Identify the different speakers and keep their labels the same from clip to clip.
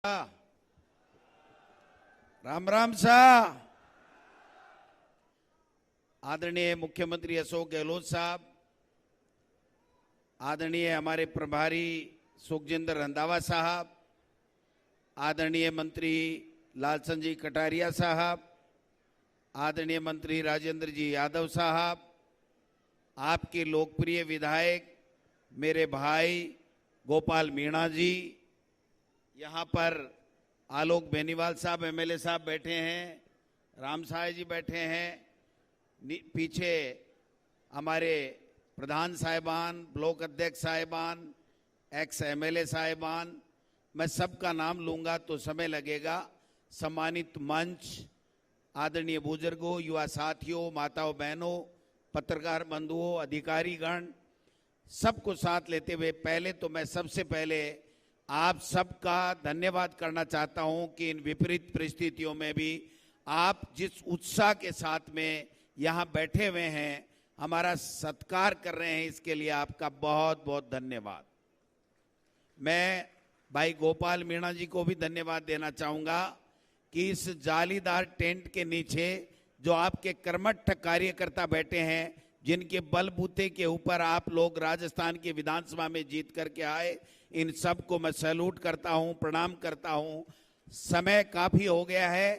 Speaker 1: राम राम साहब। आदरणीय मुख्यमंत्री अशोक गहलोत साहब, आदरणीय हमारे प्रभारी सुखजिंदर रंधावा साहब, आदरणीय मंत्री लालचंद जी कटारिया साहब, आदरणीय मंत्री राजेंद्र जी यादव साहब, आपके लोकप्रिय विधायक मेरे भाई गोपाल मीणा जी, यहाँ पर आलोक बेनीवाल साहब एमएलए साहब बैठे हैं, राम साय जी बैठे हैं, पीछे हमारे प्रधान साहिबान, ब्लॉक अध्यक्ष साहिबान, एक्स एमएलए साहिबान, मैं सबका नाम लूंगा तो समय लगेगा। सम्मानित मंच, आदरणीय बुजुर्गों, युवा साथियों, माताओं बहनों, पत्रकार बंधुओं, अधिकारीगण, सबको साथ लेते हुए पहले तो मैं सबसे पहले आप सबका धन्यवाद करना चाहता हूं कि इन विपरीत परिस्थितियों में भी आप जिस उत्साह के साथ में यहां बैठे हुए हैं, हमारा सत्कार कर रहे हैं, इसके लिए आपका बहुत बहुत धन्यवाद। मैं भाई गोपाल मीणा जी को भी धन्यवाद देना चाहूंगा कि इस जालीदार टेंट के नीचे जो आपके कर्मठ कार्यकर्ता बैठे हैं, जिनके बलबूते के ऊपर आप लोग राजस्थान की विधानसभा में जीत करके आए, इन सबको मैं सैल्यूट करता हूं, प्रणाम करता हूं। समय काफी हो गया है,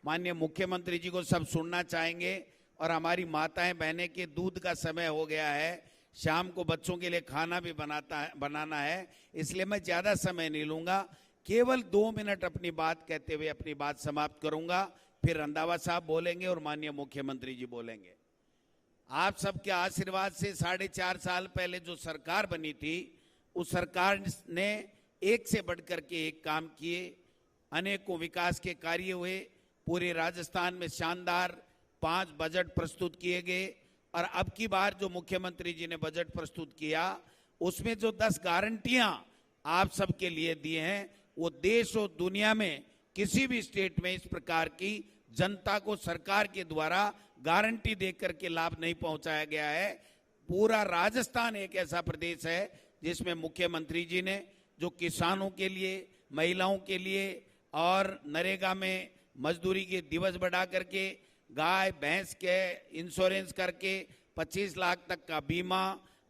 Speaker 1: माननीय मुख्यमंत्री जी को सब सुनना चाहेंगे और हमारी माताएं बहनें के दूध का समय हो गया है, शाम को बच्चों के लिए खाना भी बनाना है, इसलिए मैं ज्यादा समय नहीं लूंगा, केवल 2 मिनट अपनी बात कहते हुए अपनी बात समाप्त करूंगा, फिर रंधावा साहब बोलेंगे और माननीय मुख्यमंत्री जी बोलेंगे। आप सबके आशीर्वाद से 4.5 साल पहले जो सरकार बनी थी, उस सरकार ने एक से बढ़कर के एक काम किए, अनेकों विकास के कार्य हुए, पूरे राजस्थान में शानदार 5 बजट प्रस्तुत किए गए और अब की बार जो मुख्यमंत्री जी ने बजट प्रस्तुत किया, उसमें जो 10 गारंटियां आप सबके लिए दिए हैं, वो देश और दुनिया में किसी भी स्टेट में इस प्रकार की जनता को सरकार के द्वारा गारंटी देकर के लाभ नहीं पहुंचाया गया है। पूरा राजस्थान एक ऐसा प्रदेश है जिसमें मुख्यमंत्री जी ने जो किसानों के लिए, महिलाओं के लिए और नरेगा में मजदूरी के दिवस बढ़ा करके, गाय भैंस के इंश्योरेंस करके 25 लाख तक का बीमा,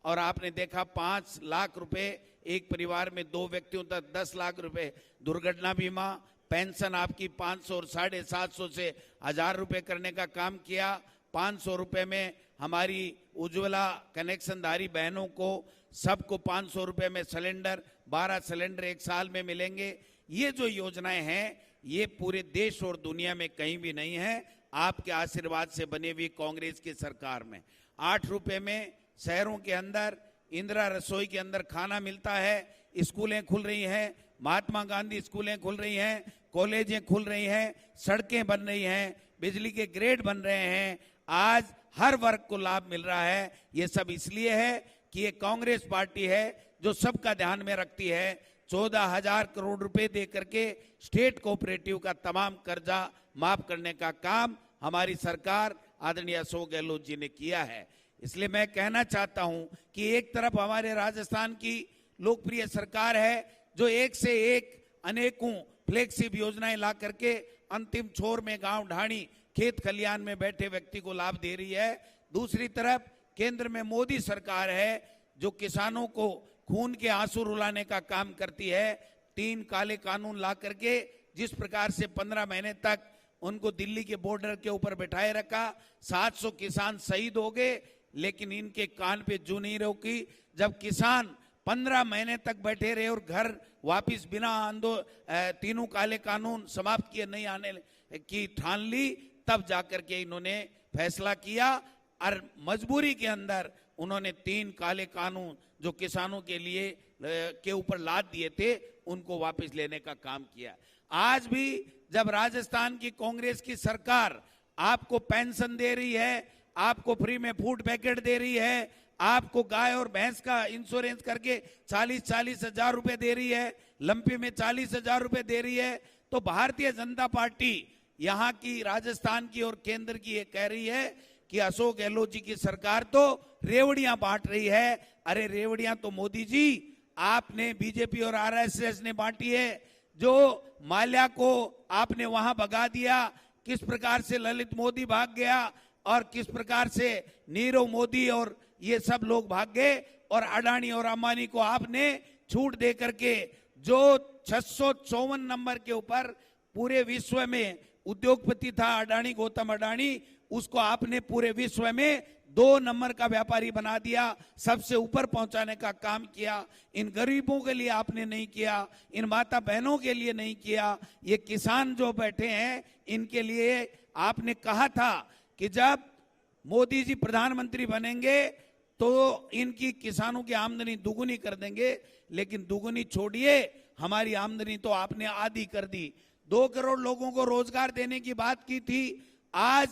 Speaker 1: और आपने देखा 5 लाख रुपए एक परिवार में 2 व्यक्तियों तक 10 लाख रुपए दुर्घटना बीमा, पेंशन आपकी 500 और 750 से 1000 रुपए करने का काम किया। 500 रुपए में हमारी उज्ज्वला कनेक्शनधारी बहनों को सबको 500 रुपए में सिलेंडर, 12 सिलेंडर 1 साल में मिलेंगे। ये जो योजनाएं हैं, ये पूरे देश और दुनिया में कहीं भी नहीं है, आपके आशीर्वाद से बनी हुई कांग्रेस की सरकार में। 8 रुपए में शहरों के अंदर इंदिरा रसोई के अंदर खाना मिलता है, स्कूलें खुल रही हैं, महात्मा गांधी स्कूलें खुल रही हैं, कॉलेजें खुल रही हैं, सड़कें बन रही हैं, बिजली के ग्रेड बन रहे हैं, आज हर वर्ग को लाभ मिल रहा है। ये सब इसलिए है कि ये कांग्रेस पार्टी है जो सबका ध्यान में रखती है। 14,000 करोड़ रुपए दे करके स्टेट कोऑपरेटिव का तमाम कर्जा माफ करने का काम हमारी सरकार आदरणीय अशोक गहलोत जी ने किया है। इसलिए मैं कहना चाहता हूं कि एक तरफ हमारे राजस्थान की लोकप्रिय सरकार है जो एक से एक अनेकों फ्लैगशिप योजनाएं ला करके अंतिम छोर में गांव ढाणी खेत खलियान में बैठे व्यक्ति को लाभ दे रही है। दूसरी तरफ केंद्र में मोदी सरकार है जो किसानों को खून के आंसू रुलाने का काम करती है। 3 काले कानून ला करके जिस प्रकार से 15 महीने तक उनको दिल्ली के बॉर्डर के ऊपर बैठाए रखा, 700 किसान शहीद हो गए, लेकिन इनके कान पे जू नहीं रोकी। जब किसान 15 महीने तक बैठे रहे और घर वापिस बिना तीनों काले कानून समाप्त किए नहीं आने की ठान ली, तब जाकर के इन्होंने फैसला किया और मजबूरी के अंदर उन्होंने 3 काले कानून जो किसानों के लिए के ऊपर लाद दिए थे, उनको वापस लेने का काम किया। आज भी जब राजस्थान की कांग्रेस की सरकार आपको पेंशन दे रही है, आपको फ्री में फूड पैकेट दे रही है, आपको गाय और भैंस का इंश्योरेंस करके 40-40 हजार रुपए दे रही है, लंपी में 40 हजार रुपए दे रही है, तो भारतीय जनता पार्टी यहाँ की, राजस्थान की और केंद्र की ये कह रही है कि अशोक गहलोत जी की सरकार तो रेवड़ियां बांट रही है। अरे रेवड़ियां तो मोदी जी आपने, बीजेपी और आरएसएस ने बांटी है। जो माल्या को आपने वहां भगा दिया, किस प्रकार से ललित मोदी भाग गया और किस प्रकार से नीरव मोदी और ये सब लोग भाग गए, और अडानी और अंबानी को आपने छूट दे करके जो 654 नंबर के ऊपर पूरे विश्व में उद्योगपति था अडानी, गौतम अडानी, उसको आपने पूरे विश्व में 2 नंबर का व्यापारी बना दिया, सबसे ऊपर पहुंचाने का काम किया। इन गरीबों के लिए आपने नहीं किया, इन माता बहनों के लिए नहीं किया, ये किसान जो बैठे हैं इनके लिए आपने कहा था कि जब मोदी जी प्रधानमंत्री बनेंगे तो इनकी किसानों की आमदनी दुगुनी कर देंगे, लेकिन दुगुनी छोड़िए, हमारी आमदनी तो आपने आधी कर दी। 2 करोड़ लोगों को रोजगार देने की बात की थी, आज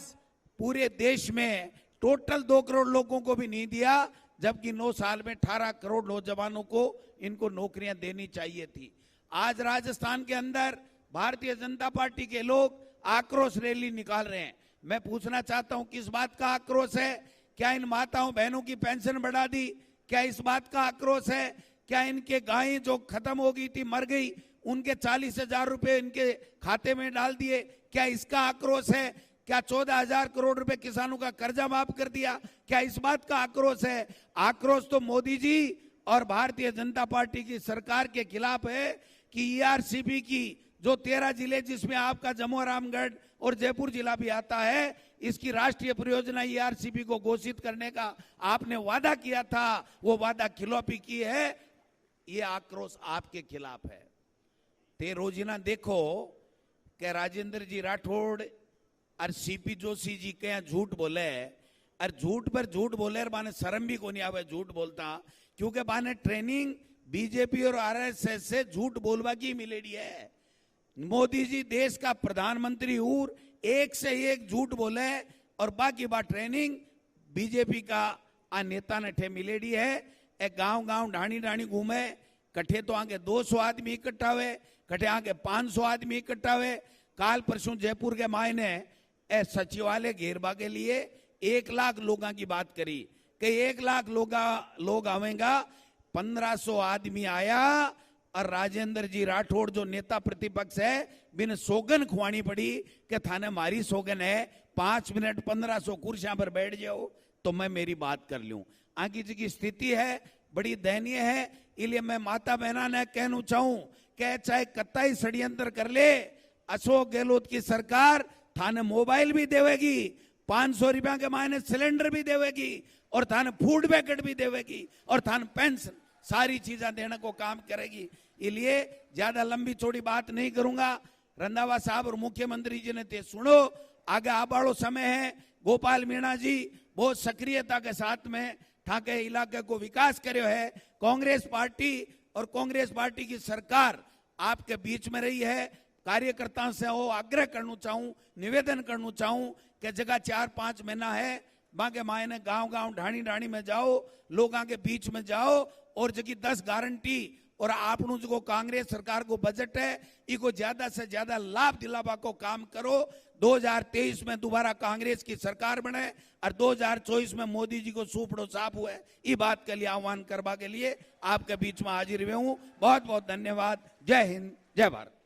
Speaker 1: पूरे देश में टोटल 2 करोड़ लोगों को भी नहीं दिया, जबकि 9 साल में 18 करोड़ नौजवानों को इनको नौकरियां देनी चाहिए थी। आज राजस्थान के अंदर भारतीय जनता पार्टी के लोग आक्रोश रैली निकाल रहे हैं। मैं पूछना चाहता हूं किस बात का आक्रोश है? क्या इन माताओं बहनों की पेंशन बढ़ा दी? क्या इस बात का आक्रोश है? क्या इनके गायें जो खत्म हो गई थी, मर गई, उनके 40,000 रुपए इनके खाते में डाल दिए? क्या इसका आक्रोश है? क्या 14,000 करोड़ रुपए किसानों का कर्जा माफ कर दिया? क्या इस बात का आक्रोश है? आक्रोश तो मोदी जी और भारतीय जनता पार्टी की सरकार के खिलाफ है कि ईआरसीबी की जो 13 जिले जिसमें आपका जम्मू रामगढ़ और जयपुर जिला भी आता है, इसकी राष्ट्रीय परियोजना ईआरसीबी को घोषित करने का आपने वादा किया था, वो वादा खिलाफी की है। ये आक्रोश आपके खिलाफ है। ते रोजिना देखो कि राजेंद्र जी राठौड़ और सीपी जोशी जी क्या झूठ बोले, और झूठ पर झूठ बोले, माने शर्म भी को नहीं आवे झूठ बोलता, क्योंकि माने ट्रेनिंग बीजेपी और आरएसएस से झूठ बोलवा की मिलेगी है। मोदी जी देश का प्रधानमंत्री हूं, एक से एक झूठ बोले और बाकी बात ट्रेनिंग बीजेपी का आ नेता ने ठे मिलेडी है। एक गांव गांव ढाणी ढाणी घूमे, कट्ठे तो आगे 200 आदमी इकट्ठा हुए, कट्ठे आगे 500 आदमी इकट्ठा हुए। काल परसों जयपुर के मायने सचिवालय घेरबा के लिए 1 लाख लोगों की बात करी कि 1 लाख लोग आवेगा, 1500 आदमी आया और राजेंद्र जी राठौड़ जो नेता प्रतिपक्ष है बिन सोगन खुआनी पड़ी कि थाने मारी सोगन है, 5 मिनट 1500 कुर्सियां पर बैठ जाओ तो मैं मेरी बात कर लूं। आगे जी की स्थिति है बड़ी दयनीय है। इसलिए मैं माता बहना ने कहना चाहूं कि चाहे कत्ताई षड्यंत्र कर ले, अशोक गहलोत की सरकार थाने मोबाइल भी देवेगी, 500 रुपया के मायने सिलेंडर भी देवेगी, और थाने फूड पैकेट भी देवेगी, और थाने पेंशन, सारी चीजें देने को काम करेगी। इसलिए ज्यादा लंबी चौड़ी बात नहीं करूंगा। रंधावा साहब और मुख्यमंत्री जी ने ते सुनो, आगे आबाड़ो समय है। गोपाल मीणा जी बहुत सक्रियता के साथ में ठाके इलाके को विकास કર્યો है। कांग्रेस पार्टी और कांग्रेस पार्टी की सरकार आपके बीच में रही है। कार्यकर्ताओं से वो आग्रह करना चाहूं, निवेदन करना चाहूं कि जगह 4-5 महीना है, बाके मायने गांव गांव ढाणी ढाणी में जाओ, लोगों के बीच में जाओ, और जगह 10 गारंटी और आपनों जो कांग्रेस सरकार को बजट है इको ज्यादा से ज्यादा लाभ दिलावा को काम करो। 2023 में दोबारा कांग्रेस की सरकार बने और 2024 में मोदी जी को सूपड़ो साफ हुए, ये बात के लिए आह्वान करवा के लिए आपके बीच में हाजिर हुए हूं। बहुत बहुत धन्यवाद। जय हिंद, जय भारत।